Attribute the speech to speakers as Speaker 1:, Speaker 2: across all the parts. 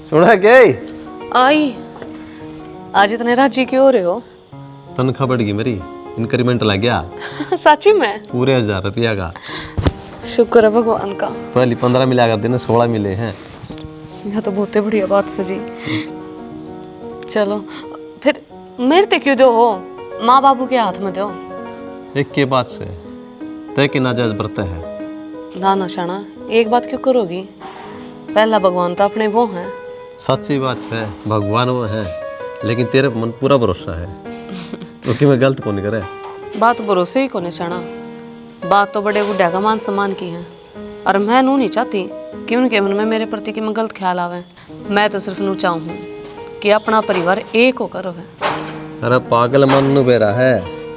Speaker 1: सुना के
Speaker 2: आई आज इतने राजी क्यों हो रहे हो?
Speaker 1: तनख्वाह बढ़ गई मेरी, इंक्रीमेंट लग गया
Speaker 2: सच्ची में?
Speaker 1: पूरे 1000 रुपया का।
Speaker 2: शुक्र है भगवान का।
Speaker 1: पहले 15 मिला कर देना, 16 मिले हैं।
Speaker 2: यह तो बहुत ही बढ़िया बात सजी। चलो फिर मेरे ते क्यों दो हो, माँ बाबू के हाथ में दो।
Speaker 1: एक के बात से तय की नाजायज बरते है।
Speaker 2: दाना शाना एक बात क्यों करोगी? पहला भगवान तो अपने वो हैं।
Speaker 1: सच्ची बात है, भगवान वो है, लेकिन तेरे मन पूरा भरोसा है क्योंकि मैं गलत कौन करे।
Speaker 2: बात भरोसे ही को निशाना, बात तो बड़े बुढ़ा का मान सम्मान की है। और मैं नू नहीं चाहती कि उनके मन में मेरे प्रति की गलत ख्याल आवे। मैं तो सिर्फ नू चाहूँ कि अपना परिवार एक होकर रहे।
Speaker 1: अरे पागल मन नु बेरा है,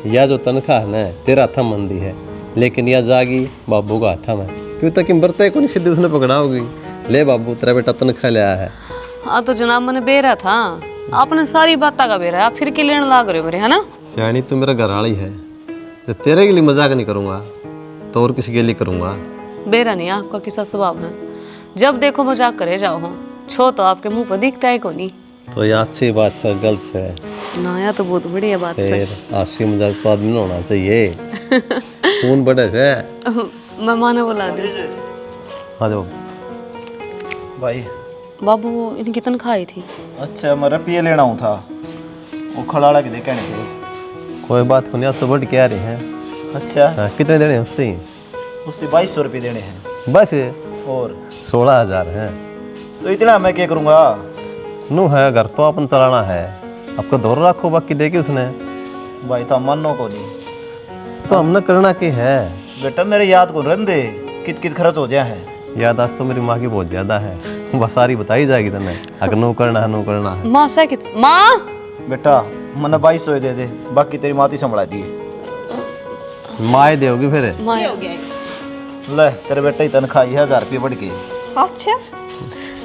Speaker 1: यह जो तनख्वाह है ना तेरा हाथा मंदी है, लेकिन यह जागी बाबू का हाथा में। क्यों तक बरते को नहीं सीधे उसने पकड़ाओगी। ले बाबू तेरा बेटा तनख्वाह ले आया है।
Speaker 2: हाँ तो जनाब मैंने बेरा था, आपने सारी बात का बेरा आप फिर के लेने लाग रहे हो मेरे, है ना?
Speaker 1: सियानी तू मेरा घर वाली है, जब तेरे के लिए मजाक नहीं करूँगा तो और किसी के लिए करूँगा।
Speaker 2: बेरा नहीं, आपका किसा स्वभाव है, जब देखो मजाक करे जाओ हो। छो तो आपके मुंह पर दिखता है को नहीं।
Speaker 1: तो ये अच्छी बात से गलत से
Speaker 2: नया तो बहुत बढ़िया बात से।
Speaker 1: फिर हास्य मजाक तो आदमी होना चाहिए खून बढ़े से।
Speaker 2: मैं माने बुला दी।
Speaker 1: हाँ जाओ
Speaker 3: भाई।
Speaker 2: बाबू इनकी तनख्वाह आई थी।
Speaker 3: अच्छा मैं रुपये लेना हूँ था, वो खड़ाड़ा के देखे नहीं थे।
Speaker 1: कोई बात को नहीं, आज तो बढ़ के आ रही है।
Speaker 3: अच्छा
Speaker 1: हाँ, कितने देने हैं उससे?
Speaker 3: उसने 2200 रुपये देने हैं।
Speaker 1: बस
Speaker 3: और
Speaker 1: 16,000 है।
Speaker 3: तो इतना मैं क्या करूँगा?
Speaker 1: नू है घर तो अपन चलाना है, आपको दौर रखो बाकी देखी उसने।
Speaker 3: भाई था मानो को नहीं
Speaker 1: तो हमने करना की है
Speaker 3: बेटा, मेरे याद को रन दे, कित कित खर्च हो जाए है।
Speaker 1: यादाश्त तो मेरी माँ की बहुत ज्यादा है, बस सारी बताई जाएगी तुम्हें। अगर नो करना है नो करना है।
Speaker 2: माँ से कित माँ
Speaker 3: बेटा मैंने 2200 दे दे, बाकी तेरी माती संभला दिए।
Speaker 1: माँ देगी फिर।
Speaker 2: माँ हो गया।
Speaker 3: ले तेरे बेटे की तनख्वाह 1000 रुपये बढ़ गई।
Speaker 4: अच्छा,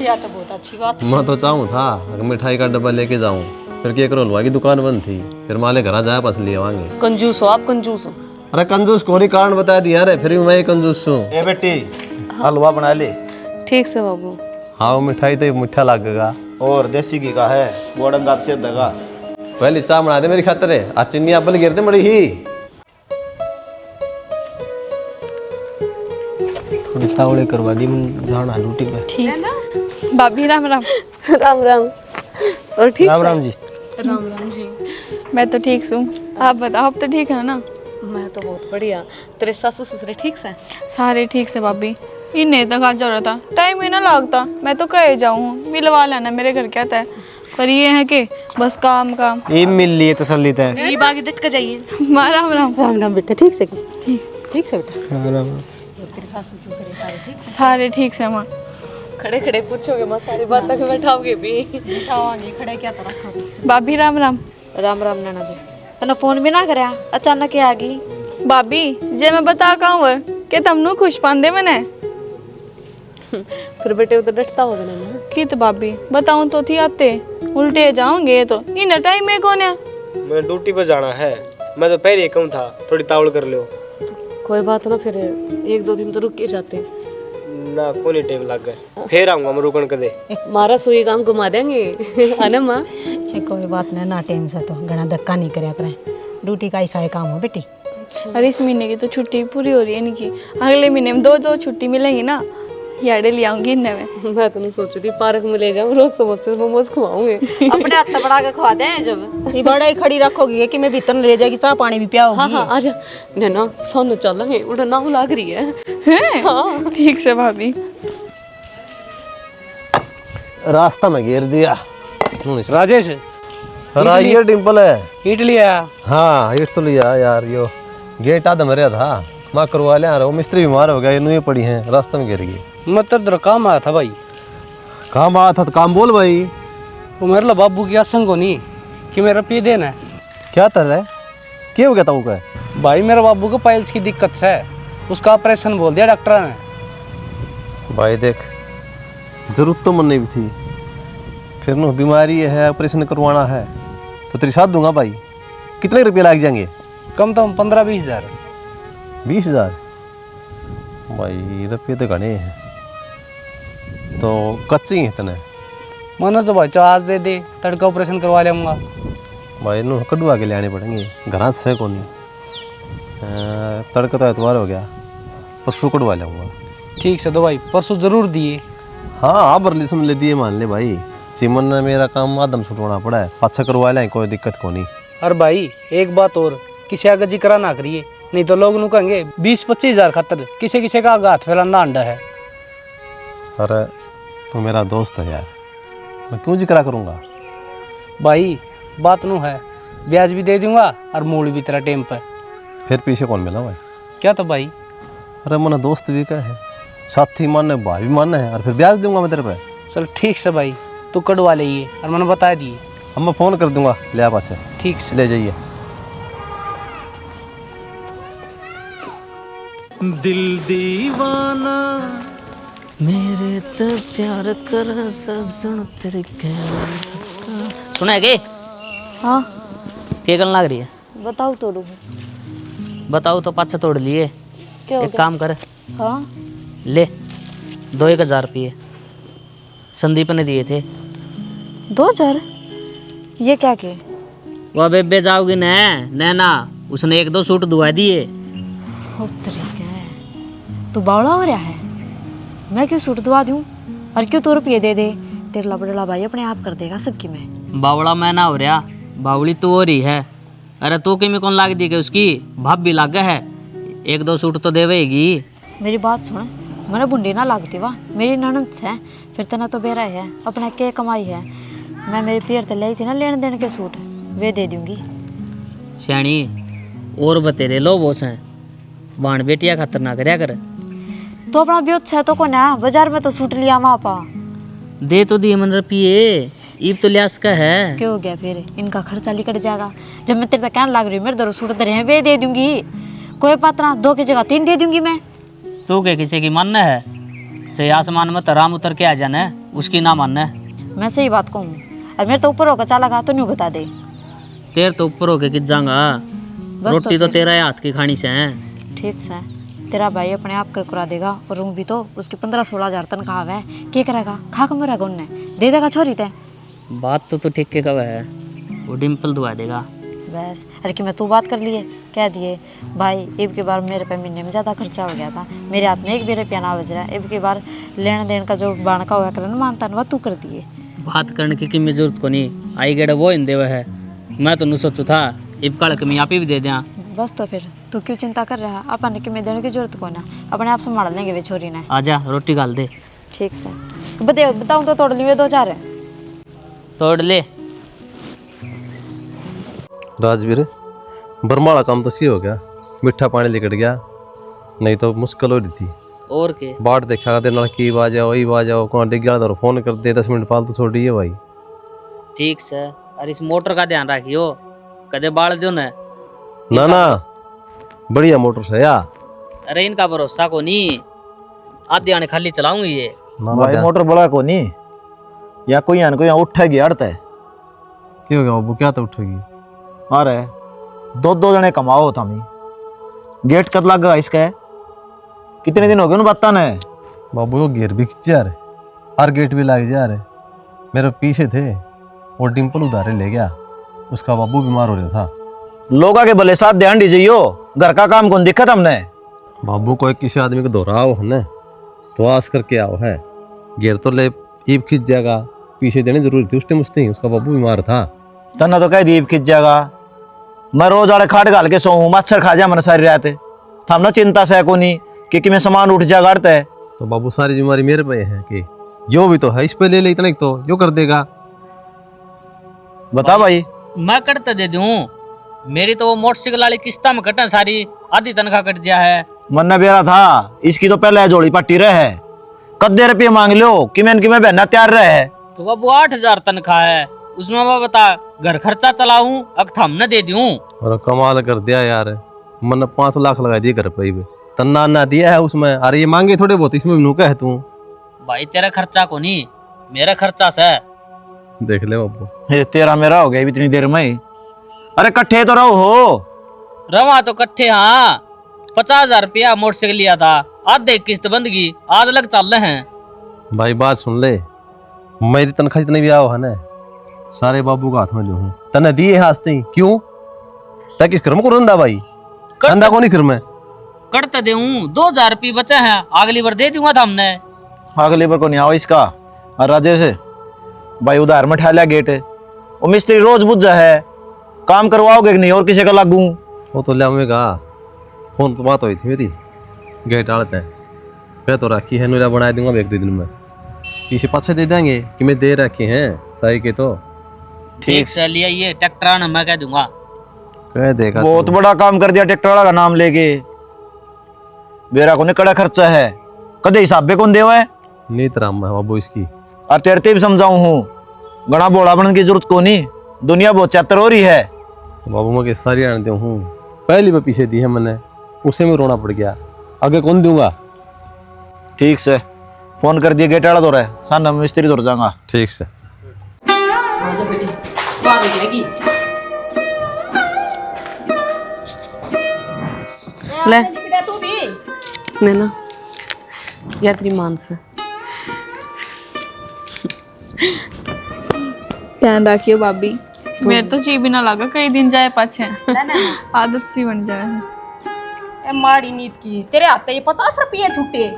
Speaker 4: यह तो बहुत अच्छी बात है।
Speaker 1: मैं तो चाहूँ था अगर मिठाई का डब्बा लेके जाऊँ, फिर केक रोलवा की दुकान बंद थी, फिर माले घर जाए पास ले आवांगे।
Speaker 2: कंजूस हो आप, कंजूस हो।
Speaker 1: अरे कंजूस कोरी कारण बता दिया रे, फिर भी मैं कंजूस हूँ।
Speaker 3: ए बेटी हलवा बना ले।
Speaker 2: ठीक से बाबू।
Speaker 1: हाँ वो मिठाई तो मीठा लगेगा।
Speaker 3: और देसी घी का है, वो डंगा से देगा।
Speaker 1: पहले चाय बना दे मेरी खातिर, आज चीनी अपल गिर दे बड़ी ही।
Speaker 5: थोड़ी तावड़े करवा दी, जाना ड्यूटी पे।
Speaker 4: ठीक है ना भाभी? राम राम।
Speaker 2: राम राम। और ठीक
Speaker 5: राम
Speaker 2: से?
Speaker 5: राम जी।
Speaker 2: राम राम जी।
Speaker 4: मैं तो ठीक हूँ, आप बताओ, आप तो ठीक है ना?
Speaker 2: मैं तो बहुत बढ़िया। तेरे सासू ससुरे ठीक से?
Speaker 4: सारे ठीक से भाभी। इन्हें तक आज रहा था, टाइम ही ना लगता। मैं तो कहे जाऊँ मिलवा लेना, मेरे घर क्या था। पर ये है कि बस काम काम।
Speaker 5: ये मिल लिए तसल्ली है।
Speaker 2: ये बागी डट कर जाइए।
Speaker 4: माँ राम राम।
Speaker 6: राम राम बेटा, ठीक से ठीक से बेटा।
Speaker 5: राम राम।
Speaker 4: सारे ठीक से माँ।
Speaker 2: खड़े खड़े पूछोगे माँ, सारी बात तक बैठाओगे भी।
Speaker 6: खड़े क्या तरह
Speaker 4: भाभी राम राम।
Speaker 6: राम राम नैना जी, तने फोन भी ना करया, अचानक आ गई।
Speaker 4: भाभी जे मैं बता कहूँ कि तुमनु खुश पांदे मैंने।
Speaker 2: फिर बेटे उधर डटता होगा ना।
Speaker 4: की तो भाभी बताऊँ तो थी आते उल्टे जाऊंगे तो इन टाइम में कौन है?
Speaker 5: मैं ड्यूटी पे जाना है, मैं तो पहले ही कहूँ था थोड़ी तावड़ कर लो।
Speaker 2: कोई बात ना, फिर 1-2 दिन तो रुक के जाते।
Speaker 5: ना कोनी टाइम लग गए, फिर आऊँगा मैं रुकन कर दे।
Speaker 2: मारा सोई काम घुमा देंगे है ना माँ?
Speaker 6: कोई बात नहीं ना, टाइम से तो घना धक्का नहीं करया करें। ड्यूटी का ऐसा काम हो बेटी।
Speaker 4: अरे इस महीने की तो छुट्टी पूरी हो रही है इनकी, अगले महीने में 2 छुट्टी मिलेंगी ना, याडे ले आऊंगी इन्हें में।
Speaker 2: मैं तो नहीं सोच रही पार्क में ले जाऊँ, रोज समोसे मोमोज खुआऊंगे।
Speaker 6: अपने हाथ बड़ा के खवा दे, जब ये बड़ा ही खड़ी रखोगी कि मैं भीतर ले जाएगी, चाह पानी भी पियाओगी।
Speaker 2: हाँ हाँ आजा नैना, सोन चलेंगे, उड़ा नाव लाग रही है।
Speaker 4: हाँ ठीक से भाभी।
Speaker 1: रास्ता में घेर दिया।
Speaker 5: राजेश
Speaker 1: ये डिम्पल है।
Speaker 5: ईट लिया?
Speaker 1: हाँ ईट तो लिया यार, यो गेट आधा मरिया था, माँ करवा लिया। वो मिस्त्री बीमार हो गया, ये नुए पड़ी हैं, रास्ते में गिर गई।
Speaker 5: मैं तो काम आया था भाई।
Speaker 1: काम आया था तो काम बोल भाई।
Speaker 5: वो मेरे ला बाबू की आशंक को नहीं कि मेरा रुपये देना है।
Speaker 1: क्या कर रहा है? क्या हो गया था वो का?
Speaker 5: भाई मेरे बाबू को पाइल्स की दिक्कत है, उसका ऑपरेशन बोल दिया डॉक्टर ने।
Speaker 1: भाई देख, जरूरत तो मन नहीं भी थी, फिर नो बीमारी है, ऑपरेशन करवाना है, तो तेरी साथ दूंगा भाई। कितने रुपये लग जाएंगे?
Speaker 5: कम तो 15-20 हज़ार।
Speaker 1: 20,000? भाई रुपये तो घने हैं, तो कच्चे ही हैं इतने।
Speaker 5: मनो तो भाई आज दे दे, तड़का ऑपरेशन करवा लूँगा।
Speaker 1: भाई इन्हों कटवा के ले आने पड़ेंगे, घर से को नहीं। तड़का तो एतवार हो गया, परसों कटवा लूँगा।
Speaker 5: ठीक से दो भाई, परसों ज़रूर दिए।
Speaker 1: हाँ बरली सुन ले दिए, मान ले भाई। चिमन ने मेरा काम आदम छुटवाना पड़ा है, पाछा करवा लें, कोई दिक्कत को नहीं।
Speaker 5: और भाई एक बात और, किसी आगे जिक्र ना करिए, नहीं तो लोग नू कहेंगे 20-25 हज़ार खातर किसी किसी का आगे हाथ फैलाना अंडा है।
Speaker 1: अरे तू मेरा दोस्त है यार, मैं क्यों जिक्र करूँगा।
Speaker 5: भाई बात नू है, ब्याज भी दे दूंगा और मूल भी तेरा टेम पर।
Speaker 1: फिर पीछे कौन मिला भाई।
Speaker 5: क्या तो भाई,
Speaker 1: अरे मन दोस्त भी का है, साथी मानने भाई भी मानना है, और फिर ब्याज दूंगा मैं तेरे पे।
Speaker 5: चल ठीक से भाई, तू कटवा ले ये और मैंने बता दिए।
Speaker 1: अब मैं फ़ोन कर दूंगा, ले आ पाछे।
Speaker 5: ठीक से
Speaker 1: ले जाइए।
Speaker 7: दिल दीवाना
Speaker 2: मेरे तो प्यार कर सजन तेरे सुना है के?
Speaker 6: हाँ
Speaker 2: क्या करने लग रही है?
Speaker 6: बताओ तोड़ू।
Speaker 2: बताओ तो पाछा तोड़ लिए।
Speaker 6: क्या हो
Speaker 2: एक काम कर,
Speaker 6: हाँ
Speaker 2: ले 2-1 हज़ार रुपये संदीप ने दिए थे।
Speaker 6: 2000? ये क्या के?
Speaker 2: वह बेबे जाओगी न नैना, उसने 1-2 सूट दुआ दिए।
Speaker 6: हो तरीका है, तू बावड़ा हो रहा है। मैं क्यों सूट दुआ दूँ और क्यों 2 रुपये दे दे? तेरा लबड़ला भाई अपने आप कर देगा सबकी। मैं
Speaker 2: बावड़ा मैं ना हो रहा, बावड़ी तू हो रही है। अरे तू कि में कौन लाग दी के उसकी भाप भी लाग है, 1-2 सूट तो देवेगी।
Speaker 6: मेरी बात सुन, मैंने बुंडी ना लागती वाह, मेरी ननद है, फिर तना तो बेरा है, अपना के कमाई है। मैं मेरे पेड़ तले आई थी ना लेन देन के सूट, वे दे दूंगी।
Speaker 2: श्याणी और बतेरे लो बोस हैं, बाण बेटिया खातर ना करया कर।
Speaker 6: तो अपना ब्योत है तो कौन है, बाजार में तो सूट लिया वहाँ पा।
Speaker 2: दे तो दिए मन रुपये, ईब तो लियास का है।
Speaker 6: क्यों हो गया फिर, इनका खर्चा निकट जाएगा। जब मैं तेरे तक कहने लग रही हूँ मेरे 2 सूट दे रहे हैं, वे दे दूंगी। कोई बात ना, 2 की जगह 3 दे दूंगी मैं।
Speaker 2: तू के किसी की मानना है? चाहे आसमान में तराम उतर के आ जाना है, उसकी ना मानना है।
Speaker 6: मैं सही बात कहूँ, और मेरे तो ऊपर होकर चला गा तो नहीं बता दे।
Speaker 2: तेर तो ऊपर होके कित जाऊंगा, रोटी तो तेरा हाथ की खानी से है।
Speaker 6: ठीक से, तेरा भाई अपने आप कर करा देगा, और रूम भी तो उसकी 15-16 हज़ार तनख्वाह है। क्या करेगा, खा कम रहेगा, उनने दे देगा छोरी ते।
Speaker 2: बात तो ठीक के कब है, वो डिम्पल दुआ देगा।
Speaker 6: बस, अरे कि मैं तू बात कर लिए कह दिए भाई, इब के बार मेरे पे महीने में ज़्यादा खर्चा हो गया था, मेरे हाथ में 1 भी रुपया ना बज रहा है। इब के बार लेन देन का जो बाणका हुआ कर मानता ना, तू कर दिए।
Speaker 2: बात करने की किम्मी जरूरत को नहीं, आई गेड़ा वो इन देवा है। मैं तो नहीं सोचू था इब कल कमी आप ही भी दे दिया।
Speaker 6: बस तो फिर तू क्यों चिंता कर रहा है, अपन कि मैं देने की जरूरत को ना, अपने आप संभाल लेंगे वे छोरी ने।
Speaker 2: आजा रोटी गाल दे।
Speaker 6: ठीक से बताऊँ तो तोड़ लिए 2-4 है।
Speaker 2: तोड़ ले।
Speaker 1: राजवीर बरमाला काम तो सी हो गया, मिठा पानी लिकट गया, नहीं तो मुश्किल हो रही थी।
Speaker 2: और के
Speaker 1: बाट देखा तेरे नाल की बाज आओ, ई बाज आओ, कौन डिग गया तो फोन कर दे, 10 मिनट फालतू छोड़ दिए भाई।
Speaker 2: ठीक से, और इस मोटर का ध्यान रखियो, कदे बाढ़ दो ना।
Speaker 1: ना ना बढ़िया मोटर से या।
Speaker 2: अरे इनका भरोसा को नहीं, आधे आने खाली चलाऊंगी ये।
Speaker 1: ना
Speaker 3: भाई मोटर बड़ा को नहीं, या कोई आन कोई उठेगी अड़ता है।
Speaker 1: क्या हो गया बाबू, क्या तो उठेगी।
Speaker 3: अरे 2 जने कमाओ थामी, गेट कद लग गया इसका? कितने दिन हो गए बता ना।
Speaker 1: बाबू वो गिर भी खिंच जा रहे, और गेट भी लग जा रहे। मेरे पीछे थे, वो डिम्पल उधारे ले गया, उसका बाबू बीमार हो रहा था।
Speaker 3: लोग आगे भले साथ ध्यान दीजिए, घर का काम कौन दिक्कत हमने।
Speaker 1: बाबू कोई किसी आदमी को दोहराओ है ना, तो आस करके आओ है। गिर तो ले ईब खिंच जाएगा, पीछे देने जरूरी थी उस टाइम, उसका बाबू बीमार था।
Speaker 3: तना तो कह दीप खिंच जाएगा, मैं रोज आड़े खाट घाल के सोऊं, मच्छर खा जा मन सारी रात। हम ना चिंता से को नहीं कि मैं सामान उठ जाएगा अड़ता है।
Speaker 1: तो बाबू सारी जिम्मेवारी मेरे पे है कि जो भी तो है इस पे ले ले, इतना ही तो जो कर देगा।
Speaker 3: बता भाई।
Speaker 2: मैं कटते दे दूं, मेरी तो वो मोटरसाइकिल वाली किस्ता में कटा सारी, आधी तनख्वाह कट जा है।
Speaker 3: मन ने बेरा था, इसकी तो पहले जोड़ी पट्टी रहे है, कद्दे रुपये मांग लो कि मैं बहना तैयार रहे।
Speaker 2: तो बाबू 8,000 तनख्वाह है, उसमें मैं बता घर खर्चा चलाऊं, अग थम न दे दूं।
Speaker 1: और कमाल कर दिया यार, मन 5 लाख लगा दिए घर पे, तन्ना ना दिया है उसमें। अरे ये मांगे थोड़े बहुत, इसमें नूका है तू।
Speaker 2: भाई तेरा खर्चा को नहीं, मेरा खर्चा से।
Speaker 1: देख ले बाबू,
Speaker 3: ये तेरा मेरा हो गया इतनी देर में। अरे कट्ठे तो रहो हो।
Speaker 2: रवा तो कट्ठे, हाँ 50,000 रुपया मोटरसाइकिल लिया था, आधे किस्त बंद की, आज लग चल रहे हैं।
Speaker 1: भाई बात सुन ले, मेरी तनख्वाह जितनी भी आओ है ना सारे बाबू का हाथ में दूँ तने दिए हास्ते ही क्यों ताकि इस घर में को रंदा भाई रंदा को नहीं घर में
Speaker 8: कट तो देऊं 2000 रुपये बचे हैं अगली बार दे दूंगा था हमने।
Speaker 3: अगली बार को नहीं आओ इसका। और राजे से भाई उधार में ठा लिया गेट है, वो मिस्त्री रोज बुझ है, काम करवाओगे कि नहीं और किसी का लागू?
Speaker 1: वो तो ले आऊँगा फोन तो बात हुई थी मेरी गेट डालते हैं मैं तो रखी है नूरा बना दूंगा एक दो दिन में पीछे पाछे दे देंगे कि मैं दे रखे हैं सही के तो
Speaker 8: ठीक से लिया ये ट्रैक्टर आना मैं कह दूंगा।
Speaker 1: कह देगा
Speaker 3: बहुत बड़ा काम कर दिया ट्रैक्टर वाला का नाम लेके। मेरा को कड़ा खर्चा है, कदे हिसाब पे कौन दे है?
Speaker 1: नीत राम है बाबू इसकी।
Speaker 3: और तेरे भी समझाऊं हूँ घना बोला बनने की जरूरत को नहीं, दुनिया बहुत चतर हो रही है।
Speaker 1: बाबू मैं के सारी आने हूँ पहली बार पीछे दी है मैंने उसे में रोना पड़ गया आगे कौन दूंगा।
Speaker 3: ठीक से फोन कर दिया गेट वाला दौर है सन मिस्त्री दौर जाऊंगा।
Speaker 1: ठीक से
Speaker 2: ले नैना या तेरी मान से
Speaker 4: ध्यान रखियो भाभी, मेरे तो जी भी ना लगा कई दिन जाए पाछे आदत सी बन जाए।
Speaker 9: ए माड़ी नीत की तेरे हाथ ये 50 रुपये छुट्टे।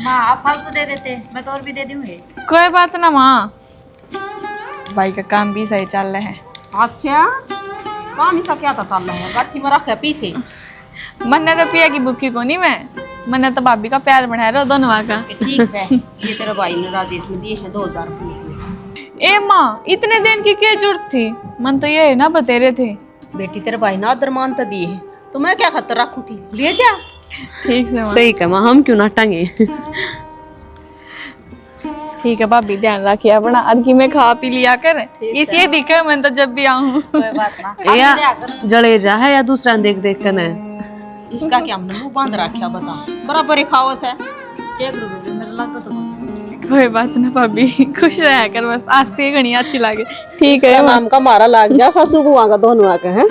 Speaker 6: माँ आप फालतू दे देते, मैं तो और भी दे दूंगी।
Speaker 4: कोई बात ना माँ, भाई का काम भी सही चल रहा है।
Speaker 9: अच्छा काम ही सा क्या था चल रहा है गाठी में रखे पीछे।
Speaker 4: मन्ने रुपया की बुकी को नहीं मैंने तो भाभी का प्यार बनाया रहा दोनों का।
Speaker 9: ठीक है ये तेरे भाई ने राजेश में दिए हैं 2000 रुपये।
Speaker 4: ए माँ इतने दिन की क्या जरूरत थी, मन तो ये है ना बतेरे थे।
Speaker 9: बेटी तेरे भाई ने आदर मान तो दिए हैं तो मैं क्या खतर रखू थी, ले जा।
Speaker 4: ठीक से माँ,
Speaker 2: सही कहा माँ हम क्यों नाटांगे।
Speaker 4: ठीक है भाभी ध्यान रखिए अपना, अर्की में खा पी लिया कर, इसे दिखे मैं तो जब भी आऊँ।
Speaker 9: कोई बात ना
Speaker 2: या जड़ेजा है या दूसरा देख देख कर है।
Speaker 9: इसका क्या हमने मुंह बांध रखा बता बराबर ही खाओस है क्या करूँ बेबी मेरे लागत तो
Speaker 4: कोई बात ना भाभी, खुश रहा कर बस, आस्ते घनी अच्छी लगे। ठीक है
Speaker 9: नाम का मारा लाग जा सासू बुआ का दोनों आके हैं।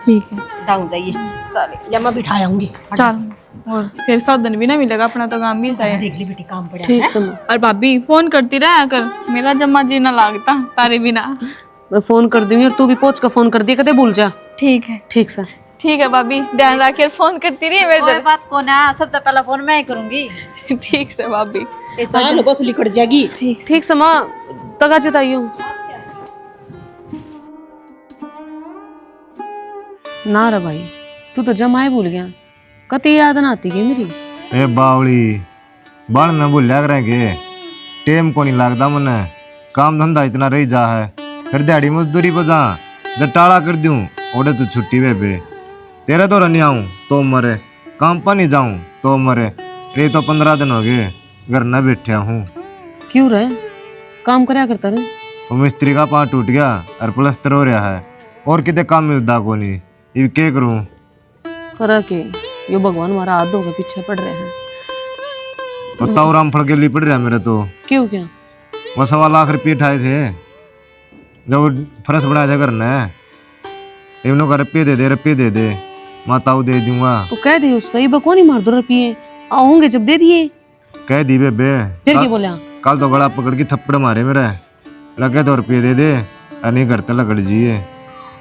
Speaker 4: ठीक है
Speaker 9: डाउन जाइए चल या मैं बिठा आऊंगी।
Speaker 4: चल, और फिर साधन भी ना मिलेगा, अपना तो काम भी सही है।
Speaker 9: देख ली बेटी काम पड़ा
Speaker 2: ठीक
Speaker 9: है।
Speaker 2: से माँ
Speaker 4: और भाभी फोन करती रहा कर, मेरा जम्मा जी ना लागता तारे बिना।
Speaker 2: मैं फोन कर दूंगी और तू भी पहुंच कर फोन कर दिया कदे भूल जा।
Speaker 4: ठीक है
Speaker 2: ठीक से
Speaker 4: ठीक है भाभी, ध्यान रखिए, फोन करती रही मेरे
Speaker 6: कोई
Speaker 4: तरफ।
Speaker 6: बात को ना, सबसे पहला फोन मैं ही करूंगी।
Speaker 4: ठीक से भाभी,
Speaker 9: ए चल बस लिखट जाएगी।
Speaker 2: ठीक से माँ तगा चताइयो ना रे भाई तू तो जमाए भूल गया, कति याद ना आती है मेरी।
Speaker 3: ए बावली बाल न भूलिया करेंगे, टेम को नहीं लगता मने, काम धंधा इतना रही जा है, फिर दिहाड़ी मजदूरी पर जा जब टाड़ा कर दूं ओडे तो छुट्टी बेबे, तेरे तो नहीं आऊं तो मरे, काम पर नहीं जाऊं तो मरे, ये तो 15 दिन हो गए घर न बैठे हूँ।
Speaker 2: क्यों रे काम करया करता रे?
Speaker 3: वो मिस्त्री का पाँव टूट गया और प्लस्तर हो रहा है और कितने काम मिलता को नहीं, ये क्या करूँ?
Speaker 2: करा के यो भगवान हमारा हाथ धो के पीछे पड़ रहे हैं।
Speaker 3: बताओ राम फड़ के लिए पड़ रहा मेरे तो।
Speaker 2: क्यों क्या?
Speaker 3: वो 1.25 लाख रुपये उठाए थे जब फरस बनाया था करना है, इवनों का रुपये दे दे माताऊ दे दूंगा।
Speaker 2: तो कह दी उससे ये बको नहीं मार दो रुपये आओगे जब दे दिए।
Speaker 3: कह दी बेबे
Speaker 2: फिर क्या बोला?
Speaker 3: कल तो गला पकड़ के थप्पड़ मारे मेरे, लगे तो रुपये दे दे और नहीं करते लगड़ जिए।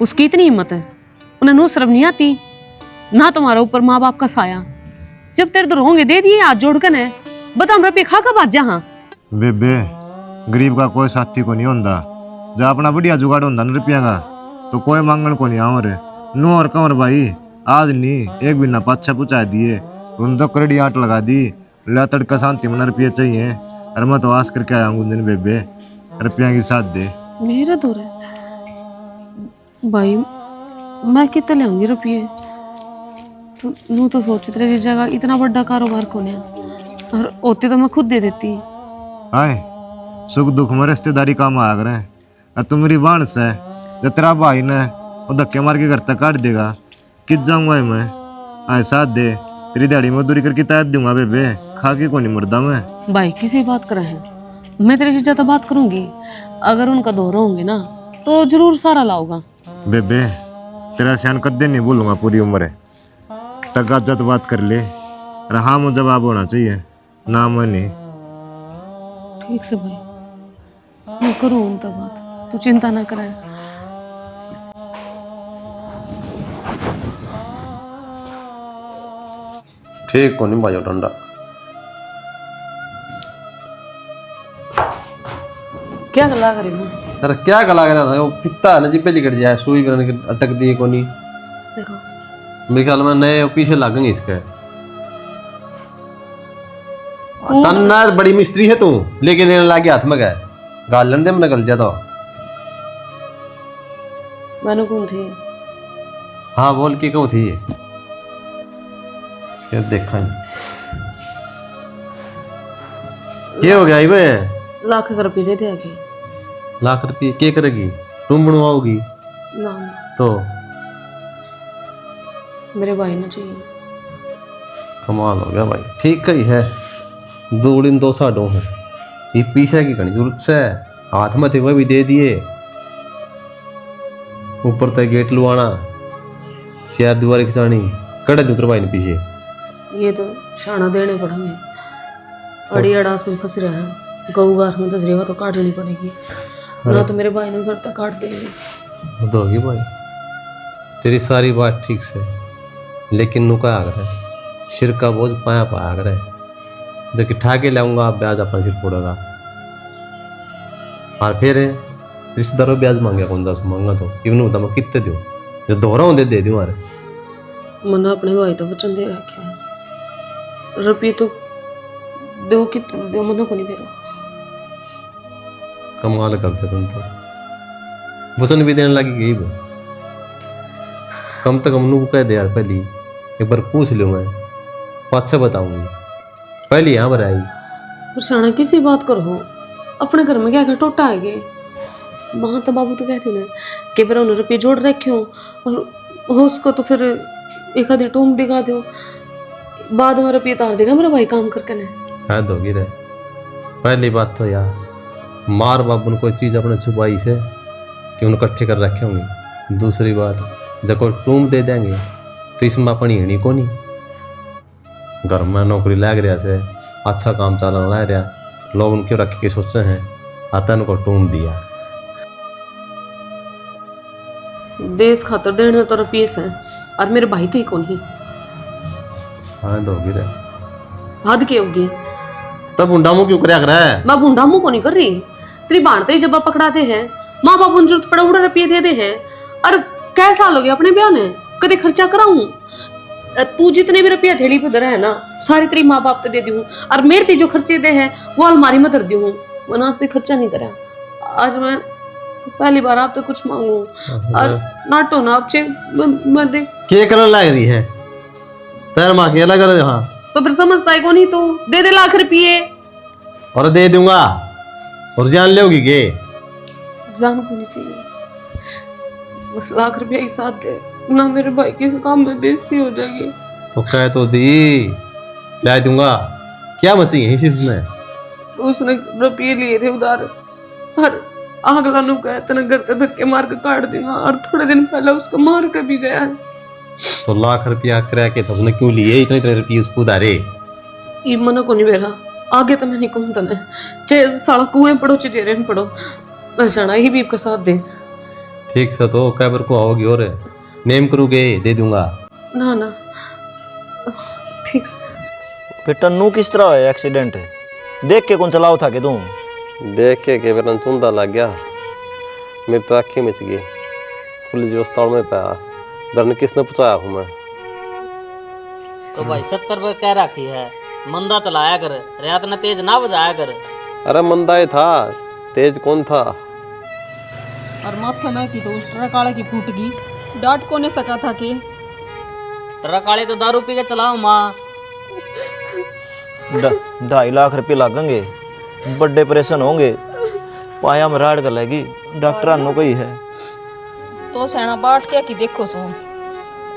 Speaker 2: उसकी इतनी हिम्मत है, उन्हें नो शर्म नहीं आती ना तुम्हारे ऊपर माँ बाप का साया, जब तेरे दूर होंगे दे दिए हाथ जोड़ कर ने, बता हम रुपये खा कर बात जहाँ।
Speaker 3: बेबे गरीब का कोई साथी को नहीं होता, जब अपना बढ़िया जुगाड़ होता न रुपया का तो कोई मांगन को नहीं आओ रे। नो और कंवर भाई आज नहीं एक बिना पाछा पुचा दिए, उन तो करड़ी आट लगा दी, ला तड़का शांति में रुपये चाहिए और मैं तो आस करके आया दिन बेबे रुपया की साथ दे।
Speaker 2: मेरा दूर है भाई, मैं कितने ले आऊंगी रुपये? तो नू तो सोच तेरी जगह इतना बड़ा कारोबार कौन है, और होते तो मैं खुद दे देती।
Speaker 3: आए सुख दुख में रिश्तेदारी काम आ रहे हैं, और तुम मेरी बांस है जो तेरा भाई ने वो धक्के मार के घर तक काट देगा, किस जाऊंगा मैं? आए साथ दे, तेरी दिहाड़ी मजदूरी करके तैयार दूंगा बेबे, खा के को नहीं मरदा मैं।
Speaker 2: भाई किसी बात कर रहे हैं, मैं तेरे से ज्यादा बात करूंगी, अगर उनका दोहरा होंगे ना तो जरूर सारा लाऊंगा।
Speaker 3: बेबे तेरा सियान कद्दे नहीं बोलूंगा पूरी उम्र, तक बात कर ले, और हाँ मुझे जवाब होना चाहिए, ना मैं नहीं।
Speaker 2: ठीक से भाई। मैं करूँ तो बात, तू चिंता ना करे।
Speaker 1: ठीक को नहीं बाजो डंडा।
Speaker 2: क्या गला करी हूँ?
Speaker 1: अरे क्या गला कर रहा था वो पिता है ना जी, पहली कट जाए सुई बन के अटक दिए को नहीं।
Speaker 2: देखो
Speaker 1: मेरे ख्याल में नए पीछे लगेंगे इसके। तन्ना बड़ी मिस्त्री है तू, लेके देने लागे हाथ में गए गालन दे मन गल जाता।
Speaker 2: मैंने कौन थी?
Speaker 1: हाँ बोल के क्यों थी ये देखा नहीं क्या हो गया ये?
Speaker 2: लाख रुपये दे दे आगे।
Speaker 1: लाख रुपये क्या करेगी? तुम बनवाओगी
Speaker 2: ना ना,
Speaker 1: तो
Speaker 2: मेरे भाई ने चाहिए।
Speaker 1: कमाल हो गया भाई। ठीक ही है, दो दिन दो साडों है, ये पीछे की करनी जरूरत से। हाथ में थे वह भी दे दिए, ऊपर तक गेट लुआना, चार दीवार खिंचानी, कड़े दूतर भाई ने पीछे।
Speaker 2: ये तो शाना देने पड़ेंगे, अड़ी अड़ास में फंस रहे हैं। गऊ गार में दस रेवा तो काटनी पड़ेगी, ना तो मेरे भाई ने घर तक काट देंगे।
Speaker 1: दोगी भाई, तेरी सारी बात ठीक से, लेकिन नुका आ गया सिर का बोझ पाया पाया करे, जो कि ठाके लाऊंगा आप ब्याज अपना सिर फोड़ेगा। और फिर रिश्तेदारों ब्याज मांगे कौन सा मांगा तो इवन होता मैं कितने दो जो दोहरा होंगे दे दूँ। अरे
Speaker 2: मना अपने भाई तो वचन दे रखे है, रुपये तो दो कितने दो मना को नहीं फेरो।
Speaker 1: कमाल करते तुम तो, वचन भी देने लगी गई वो। कम से कम नू कह दे यार, पहली एक बार पूछ लूँ मैं, पाँच से बताऊंगी। पहली यहाँ पर आई
Speaker 2: पर शाना किसी बात करो, अपने घर में क्या क्या टोटा है गे। वहाँ तो बाबू तो कहते ना कि बार उन्हें रुपये जोड़ रखे हो और हो उसको तो फिर एक आधी टूम दिखा दो, बाद में रुपये तार देगा मेरा भाई काम करके ना।
Speaker 1: हद होगी रे। पहली बात तो यार मार बाबू ने कोई चीज़ अपने छुपाई से कि उन्हें इकट्ठे कर रखे होंगे। दूसरी बात जब कोई टूम दे देंगे तो इसमें अपनी हिणी को नहीं, घर में नौकरी लग रहा से अच्छा काम चलन लग रहा, लोग उनके रख के सोचे हैं आतन को टूम दिया।
Speaker 2: देश खातर देने तो रुपये से, और मेरे भाई थी कौन ही।
Speaker 1: हाँ दोगी रे,
Speaker 2: हद के होगी।
Speaker 1: तब बुंडा मुँह क्यों करया करे?
Speaker 2: मैं बुंडा मुँह को नहीं कर रही, तेरी बांटते जब पकड़ाते हैं माँ बाप उन जरूरत पड़ा उड़ा रुपये दे दे हैं। और कै साल हो गया अपने ब्याह ने कदे खर्चा कराऊं? तू जितने भी रुपया थैली पे धरा है ना सारी तेरी माँ बाप तो दे दी हूँ, और मेरे जो खर्चे दे हैं वो अलमारी में धर दी हूँ। वरना से खर्चा नहीं करा। आज मैं पहली बार आप तो कुछ मांगू और नाटो ना आपसे मैं दे
Speaker 1: क्या करने लग रही है? पैर माँ के अलग अलग। हाँ
Speaker 2: तो फिर समझता है कौन ही तू दे दे लाख रुपये
Speaker 1: और दे दूंगा और जान लोगी के
Speaker 2: जान होनी चाहिए। बस लाख रुपया एक साथ दे ना, मेरे भाई के काम में बेइज्जती हो जाएगी।
Speaker 1: तो कह तो दी ला दूंगा, क्या मची है इसमें?
Speaker 2: उसने रुपये लिए थे उधार, और अगला नु कहा तेना घर ते धक्के मार के काट दूंगा, और थोड़े दिन पहले उसको मार के भी गया है।
Speaker 1: तो लाख रुपया करा के तो उसने क्यों लिए इतने इतने रुपये उसको उधारे?
Speaker 2: ये मना को नहीं बेरा, आगे तो मैं नहीं कहूँ तने चे साला कुएं पड़ो चे डेरे में पड़ो, ऐसा ही बीप का साथ दे।
Speaker 1: ठीक से तो कैबर को आओगी और नेम करूँगे दे दूंगा।
Speaker 2: ना ना ठीक से।
Speaker 10: बेटा नू किस तरह है एक्सीडेंट है? देख के कौन चलाओ था कि तू?
Speaker 1: देख के केवरन चुंदा लग गया, मेरी तो आँखें मिच गई। पुलिस जो अस्पताल में पाया डरने किसने पहुँचाया हूँ मैं।
Speaker 8: तो भाई 70 रुपये कह रखी है, मंदा चलाया कर, रात न तेज ना बजाया कर।
Speaker 1: अरे मंदा ही था, तेज कौन था?
Speaker 9: और माथा में की तो उस ट्रक वाले की फूट गई, डांट को नहीं सका था कि
Speaker 8: ट्रक वाले तो दारू पी के चलाओ माँ।
Speaker 10: 2.5 लाख रुपये लागेंगे, बड़े ऑपरेशन होंगे, पाया में राड़ कर लेगी, डॉक्टर आनो कोई है
Speaker 9: तो सेना बाट क्या की देखो सो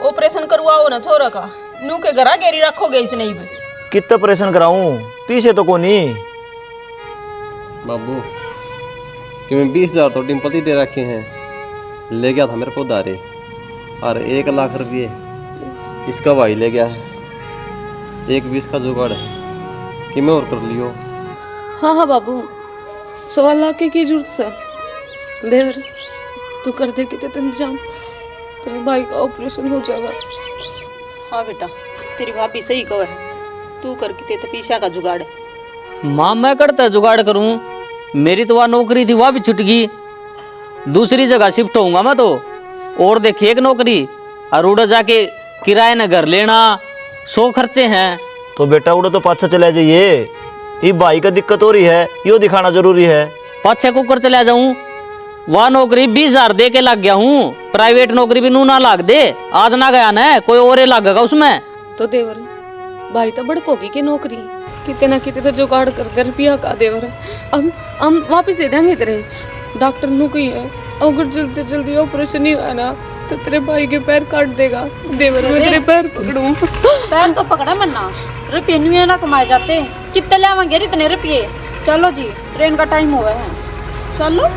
Speaker 9: ऑपरेशन करवाओ ना छोरा का, नू के घरा गेरी रखोगे इस नहीं भी।
Speaker 10: कितना ऑपरेशन कराऊं? पीछे तो कोनी
Speaker 1: बाबू कि मैं 20,000 तो टिम्पति दे रखे हैं, ले गया था मेरे को उधारे, और 1 लाख रुपये इसका भाई ले गया है। 1 20 का जुगाड़ है कि मैं और कर लियो।
Speaker 2: हाँ हाँ बाबू 1.25 लाख की जरूरत है देवर, तू कर दे कितने इंतजाम, तेरे भाई का ऑपरेशन हो जाएगा।
Speaker 9: हाँ बेटा, तेरी भाभी सही कहो है, तू करके ते पैसा का जुगाड़।
Speaker 8: माँ मैं करता जुगाड़ करूँ, मेरी तो वहाँ नौकरी थी वह भी छूट गई, दूसरी जगह शिफ्ट होऊंगा मैं तो, और देखिए एक नौकरी और उड़ा जाके किराए न घर लेना, 100 खर्चे हैं।
Speaker 10: तो बेटा उड़ो तो पाछा चला जाइए, ये भाई का दिक्कत हो रही है, यो दिखाना जरूरी है।
Speaker 8: पाछे कुकर चला जाऊं, वह नौकरी 20,000 दे के लग गया हूँ, प्राइवेट नौकरी भी नू ना लाग दे, आज ना गया ना कोई और लागेगा उसमें।
Speaker 2: तो देवर भाई तो बड़कोगी की नौकरी, कितने ना कितने तो जुगाड़ कर दे रुपया का देवर, हम वापस दे देंगे तेरे। डॉक्टर नु कही है अगर जल्दी जल्दी ऑपरेशन नहीं हुआ ना तो तेरे भाई के पैर काट देगा। देवर मैं तेरे पैर पकड़ूं।
Speaker 6: पैर तो पकड़ा मन्ना, रुपये नहीं ना कमाए जाते, कितने लावेंगे इतने रुपये। चलो जी, ट्रेन का टाइम हुआ है।
Speaker 9: चलो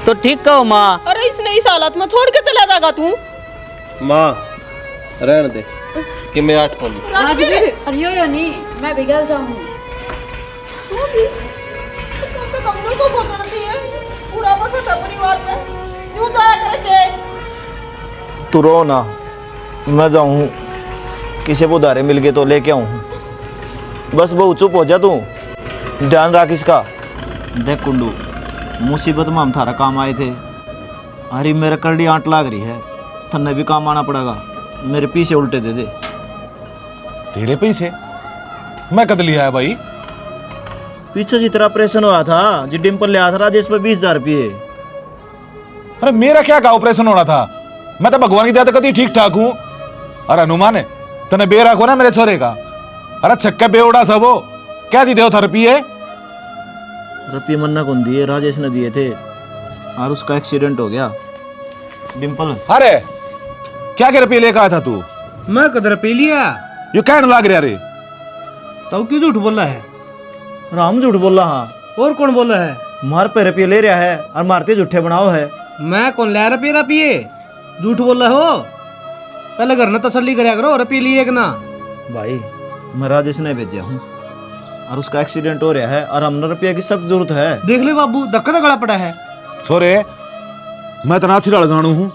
Speaker 8: तो ठीक कहो माँ।
Speaker 9: अरे इसने इस हालत में छोड़ के चला जाएगा तू?
Speaker 1: माँ रहने दे कि मैं 8 पौनी।
Speaker 2: राजवीर
Speaker 6: अरे यो नहीं, मैं भी गल जाऊँ।
Speaker 9: तू भी कम से कम लोग तो सोचना चाहिए, पूरा वक्त है परिवार में, यूं जाया करके।
Speaker 10: तू रो ना, मैं जाऊँ, किसी को उधारे मिल गए तो लेके आऊँ। बस बहु चुप हो जा तू, ध्यान रख इसका। देख कुंडू, मुसीबत में हम थारा काम आए थे, अरे मेरा करड़ी आंट लाग रही है, थन्ने भी काम आना पड़ेगा, मेरे पीछे उल्टे दे दे।
Speaker 11: तेरे पैसे मैं कद लिया है भाई?
Speaker 10: पीछे जितना ऑपरेशन हुआ था, जी डिम्पल ले आया था राजेश पे 20,000 रुपये।
Speaker 11: अरे मेरा क्या का ऑपरेशन होना था, मैं तो भगवान की दया से कभी ठीक ठाक हूँ। अरे हनुमान है तने बे रखो ना मेरे छोरे का, अरे छक्के बेउड़ा सब हो क्या दी दे था रुपये?
Speaker 10: रुपये मन्ना कौन दिए, राजेश ने दिए थे, और उसका एक्सीडेंट हो गया। डिम्पल
Speaker 11: अरे क्या के रुपये लेकर आया था तू?
Speaker 5: मैं कदर पी लिया,
Speaker 11: ये कहने लाग रहा रे?
Speaker 5: तो क्यों झूठ बोला है?
Speaker 10: राम झूठ बोल रहा। हाँ,
Speaker 5: और कौन बोला है?
Speaker 10: मार पे रुपये ले रहा है और मारते झूठे बनाओ है।
Speaker 5: मैं कौन ले रुपये झूठ बोल रहे हो? पहले घर ने तसल्ली कराया करो, रुपये लिए कि ना।
Speaker 10: भाई मैं राजेश ने भेजा हूँ और उसका एक्सीडेंट हो रहा है और हमने रुपये की सख्त जरूरत है।
Speaker 5: देख ले बाबू, धक्का तो गला पड़ा है।
Speaker 11: छोरे मैं तना छिड़ाल जानू हूँ,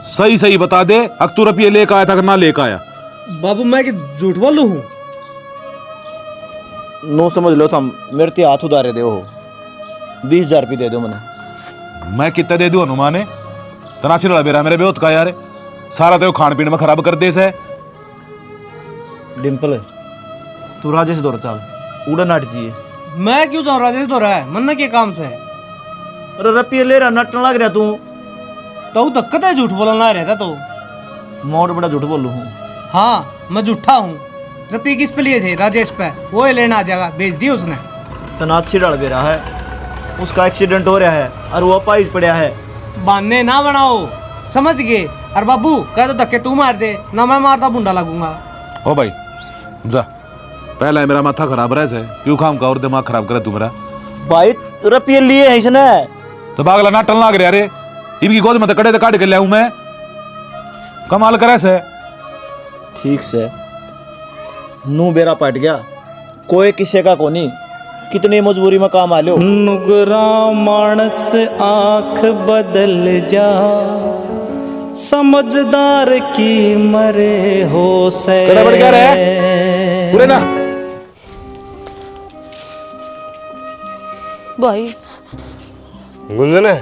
Speaker 11: सही सही बता दे, अब तू रुपये लेकर आया था कि ना लेकर आया?
Speaker 5: बाबू मैं कि झूठ बोलू हूँ?
Speaker 10: नो समझ लो तुम, मेरे ते हाथ उधारे दे हो, 20,000 रुपये दे दो मैंने।
Speaker 11: मैं कितना दे दूं हनुमान ने? तना छिड़ाल बेरा मेरे बेहोत का यार, सारा तो खान पीन में खराब कर दे से।
Speaker 10: डिम्पल तू राजेश दौर चाल, उड़ा नाट चाहिए।
Speaker 5: मैं क्यों जाऊँ राजेश तो रहा है, मन्ना के काम से।
Speaker 10: अरे रुपये ले रहा, नटन लग रहा तू।
Speaker 5: तो धक्कत है, झूठ बोलना रहता तो।
Speaker 10: मोट बड़ा झूठ बोलू हूँ।
Speaker 5: हाँ मैं झूठा हूँ। रुपये किस पे लिए थे? राजेश पे, वो लेना आ जाएगा, बेच दिया उसने।
Speaker 10: तनाछी डाल भी रहा है, उसका एक्सीडेंट हो रहा है और वो पाइस पड़ा है।
Speaker 5: बहाने ना बनाओ, समझ गए? और बाबू कह तो धक्के तू मार दे ना, मैं मारता बूंदा लगूंगा।
Speaker 11: ओ भाई जा, पहले मेरा माथा खराब रहे से, क्यों काम का और दिमाग खराब करे तू मेरा?
Speaker 10: भाई रुपये लिए है इसने
Speaker 11: तो बागला ना टल लाग रहा रे, इनकी गोद में तो कड़े तो काट के ले आऊं मैं, कमाल करे से।
Speaker 10: ठीक से नू बेरा पट गया, कोई किसी का कोनी, कितनी मजबूरी में काम आ लो।
Speaker 7: नुगरा मानस आंख बदल जा, समझदार की मरे हो से।
Speaker 11: क्या रहे पूरे ना
Speaker 2: भाई
Speaker 3: गुंजन है,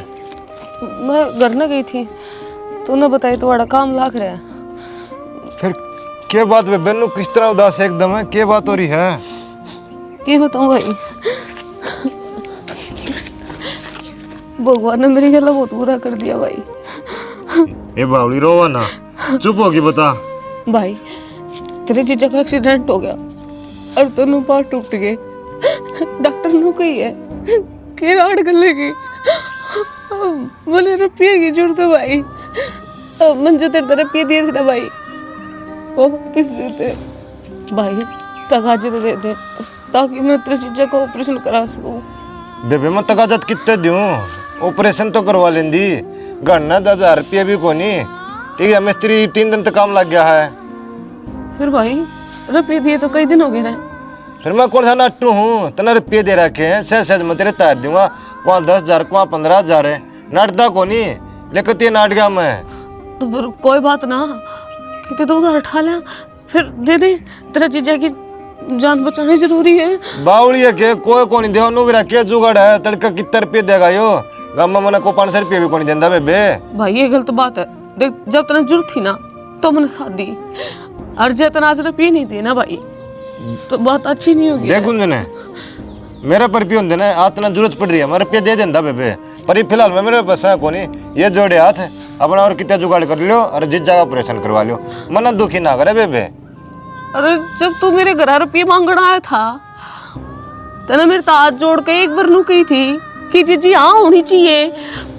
Speaker 2: मैं घर न गई थी, तूने बताई तो बड़ा काम लाग रहा है।
Speaker 3: फिर क्या बात है बेनू, किस तरह उदास है एकदम है, क्या बात हो रही है?
Speaker 2: क्या बताऊं भाई, भगवान ने मेरी गला बहुत बुरा कर दिया भाई।
Speaker 3: ए बावली रोवा ना, चुप होगी बता।
Speaker 2: भाई तेरे जीजा का एक्सीडेंट हो गया और दोनों पार्ट टूट गए, डॉक्टर ने कही है कि राड गलेगी, बोले रुपये की जरूरत है भाई। मंजू तेरे रुपये दिए थे ना भाई, वो वापिस देते भाई, तगाजे तो दे दे ताकि मैं तेरे जीजा का ऑपरेशन करा सकूं।
Speaker 3: बेबे मैं तकाजत कितने दूं, ऑपरेशन तो करवा लेंदी, घर ना 10,000 रुपये भी कोनी। ठीक है, मिस्त्री 3 दिन तक काम लग गया है।
Speaker 2: फिर भाई रुपये दिए तो कई दिन हो गए ना।
Speaker 3: फिर मैं कौन सा नाटू हूँ? तना रुपये दे रखे हैं, सहज मैं तेरे तार दूंगा। वहाँ 10,000 वहाँ 15,000 है, नाटता को नहीं लेकिन ते नाट गया मैं।
Speaker 2: तो फिर कोई बात ना, कितने तो उधार उठा लिया, फिर दे दे। तेरा जीजा की जान बचानी जरूरी है।
Speaker 3: बावड़ी है के कोई को नहीं देवा नु भी रखे जुगाड़ है। तड़का कितने रुपये देगा यो? गाँव में को 500 रुपये भी को नहीं देंदा बेबे।
Speaker 2: भाई ये गलत बात है। देख जब तना जरूरत थी ना तो मैंने साथ दी, और जब तना आज रुपये नहीं दिए ना भाई तो बात अच्छी नहीं होगी।
Speaker 3: देख गुंजन मेरा पर भी होंगे ना, आतना जरूरत पड़ रही है मैं रुपये दे देंदा बेबे, पर ये फिलहाल मैं मेरे पास है को नहीं। ये जोड़े हाथ अपना और कितना जुगाड़ कर लियो और जिस जगह ऑपरेशन करवा लियो, मना दुखी ना करे बेबे।
Speaker 2: अरे जब तू मेरे घर रुपये मांगना आया था तेने मेरे हाथ जोड़ के एक बार नू कही थी कि जीजी हाँ होनी चाहिए,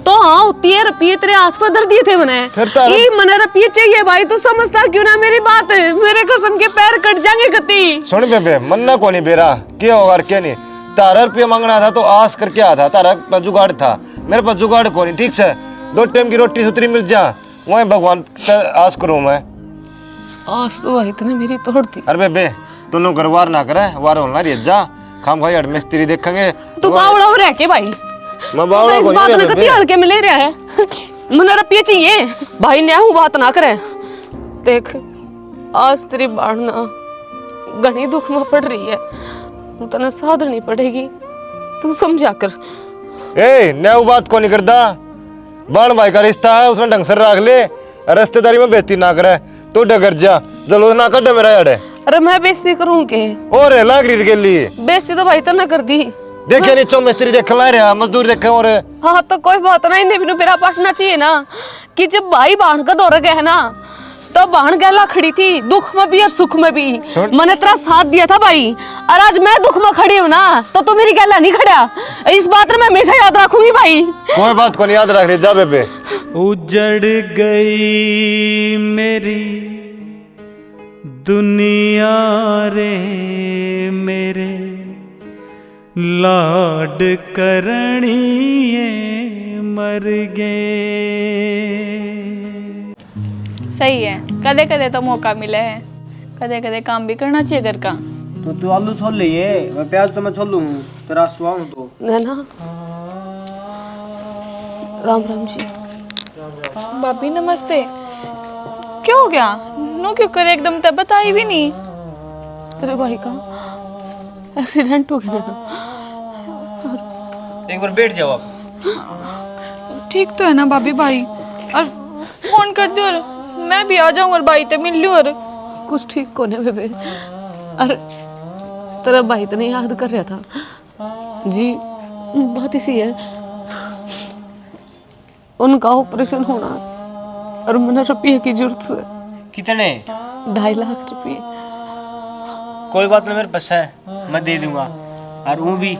Speaker 2: तो हाँ होती है। रुपये तेरे हाथ पर धर दिए थे मैंने, ये मने रुपये चाहिए भाई। तू समझता क्यों ना मेरी बात? मेरे कसम के पैर कट जाएंगे कती।
Speaker 3: सुन बेबे मन्ना को नहीं बेरा क्या होगा क्या नहीं, तारा रुपये मांगना था तो आस करके आ था, तारा पास जुगाड़ था, मेरे पास जुगाड़ को नहीं। ठीक से 2 टाइम की रोटी सुतरी मिल जा, वहीं भगवान का आस करूँ मैं।
Speaker 2: आस तो भाई तूने मेरी तोड़ दी।
Speaker 3: अरे बेबे तू घर वार ना करे, वार होना रही जा, खाम भाई हट मिस्त्री देखेंगे।
Speaker 2: तू बावड़ा हो रह के भाई,
Speaker 3: मैं बावड़ा को नहीं रे बेबे।
Speaker 2: हल्के में ले रहा है, मुझे रुपये चाहिए भाई। ने हूँ बात ना करे। देख आज तेरी बाढ़ना घनी दुख में पड़ रही है, तने साधनी पड़ेगी, तू समझा कर।
Speaker 3: ए नया बात को नहीं करता, बाण भाई का रिश्ता है उसने ढंग से रख ले, रिश्तेदारी में बेइज्जती ना करे। तू डगर जा, जलो ना कटे मेरा यार।
Speaker 2: अरे मैं बेइज्जती करूं के?
Speaker 3: और लाग रही के लिए
Speaker 2: बेइज्जती तो भाई तने कर दी।
Speaker 3: देखे नीचो मिस्त्री देख ला रहा, मजदूर देखे। और
Speaker 2: हाँ तो कोई बात ना, इन्हें भी मेरा पटना चाहिए ना कि जब भाई बाण का दौरा गया है ना तो बाण गहला खड़ी थी, दुख में भी और सुख में भी। मैंने तेरा साथ दिया था भाई, और आज मैं दुख में खड़ी हूँ ना तो तू मेरी गहला नहीं खड़ा। इस बात में मैं हमेशा याद रखूंगी भाई।
Speaker 3: कोई बात को नहीं याद रख रही जा बेबे।
Speaker 7: उजड़ गई मेरी दुनिया रे मेरे लाड करनिए मर गए।
Speaker 4: सही है, कदे कदे तो मौका मिले है, कदे कदे काम भी करना चाहिए घर का।
Speaker 5: तो तू आलू छोल लिए, मैं प्याज तो मैं छोलूं, तेरा सुहाऊं तो
Speaker 2: नैना। राम राम जी।
Speaker 4: भाभी नमस्ते। क्यों हो गया? नो क्यों करे एकदम तब बताई भी नहीं।
Speaker 2: तेरे भाई का एक्सीडेंट हो गया नैना।
Speaker 5: एक बार बैठ जाओ आप।
Speaker 4: ठीक तो है ना भाभी भाई? और फोन कर दो और मैं भी आ जाऊं और भाई ते मिल लूं। और
Speaker 2: कुछ ठीक कोने बेबे, अरे तेरा भाई तो नहीं याद कर रहा था जी। बात इसी है, उनका ऑपरेशन होना और मैंने रुपये की जरूरत से।
Speaker 5: कितने?
Speaker 2: 2.5 लाख रुपये।
Speaker 5: कोई बात नहीं, मेरे पास है, मैं दे दूंगा। और वो भी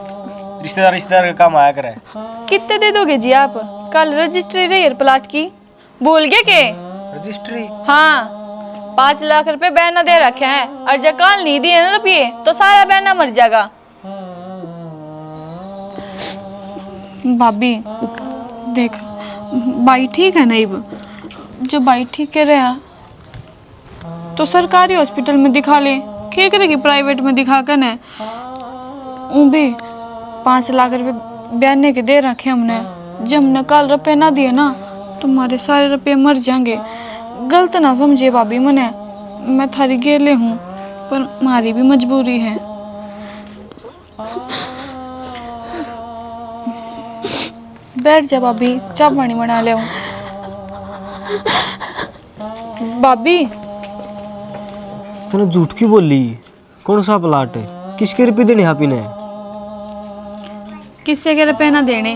Speaker 5: रिश्तेदार का काम आया करे।
Speaker 4: कितने दे दोगे जी आप? कल रजिस्ट्री रही है प्लाट की, भूल गए के?
Speaker 5: रजिस्ट्री?
Speaker 4: हाँ 5 लाख रुपए बहना दे रखे हैं, और जब कल नहीं दिए ना रुपये तो सारा बहना मर जाएगा। भाभी देख भाई ठीक है नहीं, जो भाई ठीक है रहा तो सरकारी हॉस्पिटल में दिखा ले, क्या करेगी प्राइवेट में दिखा कर न। वो भी 5 लाख रुपए बहने के दे रखे हमने, जब हमने कल रुपये ना दिए ना तुम्हारे सारे रुपये मर जाएंगे। गलत ना समझिए भाभी मने, मैं थारी गेले हूँ पर हमारी भी मजबूरी है। बैठ जा भाभी, चाय पानी बना ले। भाभी
Speaker 5: तूने झूठ क्यों बोली? कौन सा प्लाट है? किसके रुपये देने हापी ने?
Speaker 4: किससे के रुपये ना देने,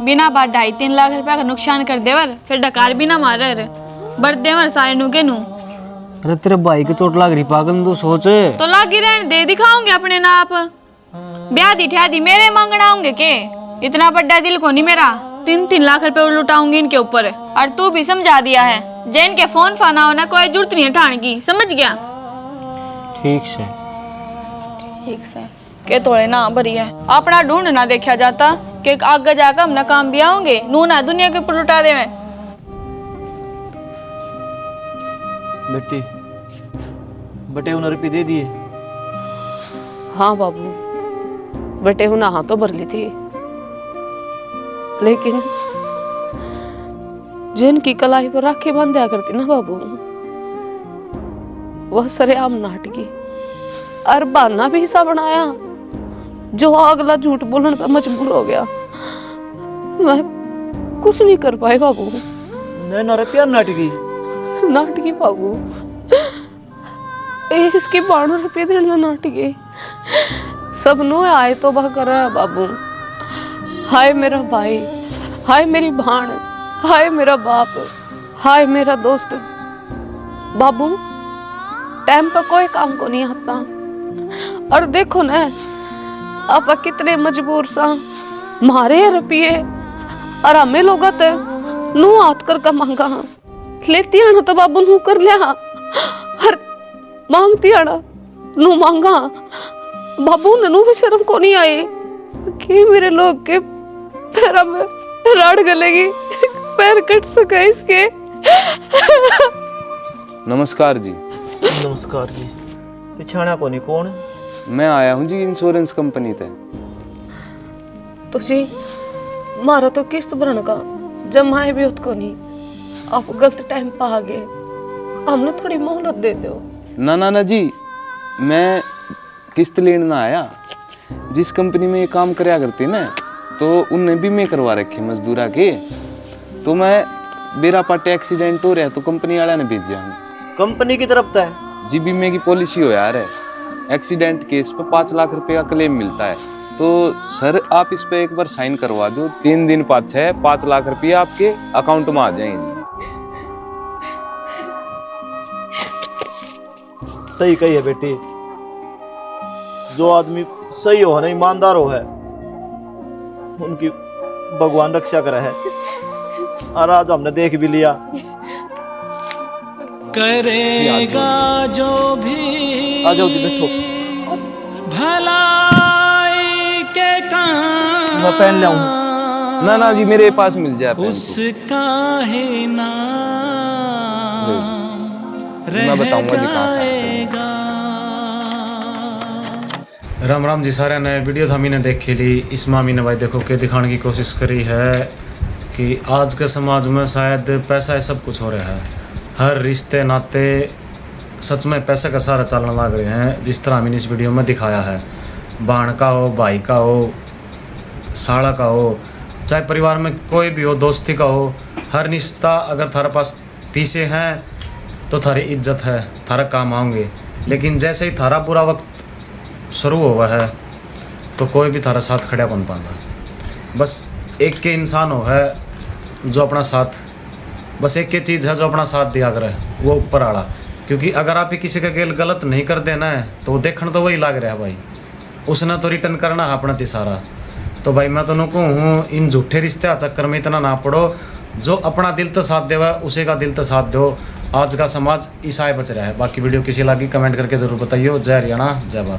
Speaker 4: बिना बात 2.5-3 लाख रुपया का नुकसान कर देवर, फिर डकार भी ना मारे बढ़ देवर सारे नुके नू।
Speaker 5: अरे तेरे भाई के चोट लाग रही पागल, तो सोच
Speaker 4: तो लागी रहने दे, दिखाऊंगे अपने नाप। ब्याह दी ठा दी मेरे मांगना होंगे के? इतना बड़ा दिल को नहीं मेरा, 3-3 लाख रुपए लुटाऊंगी इनके ऊपर। और तू भी समझा दिया है, जैन के फोन फाना होना कोई जरूरत नहीं है ठाण की, समझ गया?
Speaker 5: ठीक से
Speaker 4: के तोड़े ना भरी है, अपना ढूंढ ना देखा जाता कि आगे जाकर हम ना काम भी आओगे, नू ना दुनिया के ऊपर लुटा दे। में
Speaker 10: बेटी बटे 19 रुपये दे दिए।
Speaker 2: हाँ बाबू, बेटे हूँ नहा तो भर ली थी, लेकिन जिनकी कलाई पर राखी बांधा करती ना बाबू, वह सरेआम नाटकी और बहाना भी हिस्सा बनाया, जो अगला झूठ बोलने पर मजबूर हो गया। मैं कुछ नहीं कर पाए बाबू।
Speaker 10: नैना रे प्यार नाटकी
Speaker 2: नाटकी बाबू, इसकी 92 रुपये देना नाटकी। सब नो आए तो वह कर बाबू। हाय मेरा भाई, हाय मेरी भाण, हाय मेरा बाप, हाय मेरा दोस्त। बाबू टाइम पर कोई काम को नहीं आता, और देखो ना आप कितने मजबूर सा, मारे रुपये और हमें लोग नू हाथ कर मांगा, लेती आना तो बाबू नू कर लिया, और मांगती आना नू मांगा। बाबू नू भी शर्म को नहीं आई कि मेरे लोग के पैर में राड़ गलेगी, पैर कट सका इसके।
Speaker 12: नमस्कार जी।
Speaker 10: नमस्कार जी। पिछाड़ा को नहीं कौन?
Speaker 12: मैं आया हूँ जी इंश्योरेंस कंपनी ते।
Speaker 2: तो जी मारा तो किस्त भरने का जमाए भी उत को नहीं, आप गलत टाइम पर आ गए, हमने थोड़ी मोहलत दे दो।
Speaker 12: ना जी, मैं किस्त लेने ना आया। जिस कंपनी में ये काम करया करते ना, तो उनने बीमे करवा रखे मजदूरा के, तो मैं मेरा पाटे एक्सीडेंट हो रहा तो कंपनी वाला ने भेजा हूँ।
Speaker 10: कंपनी की तरफ है
Speaker 12: जी, बीमे की पॉलिसी हो यार है, एक्सीडेंट केस पर 5 लाख रुपए का क्लेम मिलता है। तो सर आप इस पे एक बार साइन करवा दो, 3 दिन पाछे 5 लाख रुपये आपके अकाउंट में आ जाएंगे।
Speaker 10: सही कही है बेटी, जो आदमी सही हो ना, ईमानदार हो है, उनकी भगवान रक्षा करे है। और आज हमने देख भी लिया।
Speaker 7: करेगा जो भी
Speaker 10: आ जाओ जी, बैठो।
Speaker 7: भलाई के काम,
Speaker 10: मैं पहन ले आऊं।
Speaker 12: ना जी, मेरे पास मिल जाए पेन तो।
Speaker 7: उसका है नाम
Speaker 12: मैं बताऊंगा जी कहाँ से आते हैं।
Speaker 13: राम राम जी सारे ने वीडियो था मैंने देख ली। इस मामी ने भाई देखो के दिखाने की कोशिश करी है कि आज के समाज में शायद पैसा है सब कुछ हो रहा है, हर रिश्ते नाते सच में पैसे का सहारा चलने लग रहे हैं। जिस तरह मैंने इस वीडियो में दिखाया है, बाण का हो, भाई का हो, साड़ा का हो, चाहे परिवार में कोई भी हो, दोस्ती का हो, हर रिश्ता अगर थारे पास पीछे हैं तो थारी इज्जत है, थारा काम आओगे। लेकिन जैसे ही थारा बुरा वक्त शुरू हुआ है तो कोई भी थारा साथ खड़ा कौन पाता। बस एक के इंसान हो है जो अपना साथ, बस एक के चीज़ है जो अपना साथ दिया करे, वो ऊपर आड़ा। क्योंकि अगर आप ही किसी का गेल गलत नहीं कर देना है तो वो देखने तो वही लग रहा है भाई, उसने तो रिटर्न करना है अपना सारा। तो भाई मैं तो कहूँ इन झूठे रिश्ते चक्कर में इतना ना पड़ो, जो अपना दिल तो साथ देवा उसे का दिल तो साथ दो। आज का समाज ईसाई बच रहा है। बाकी वीडियो किसी लगी कमेंट करके जरूर बताइए। जय हरियाणा, जय भारत।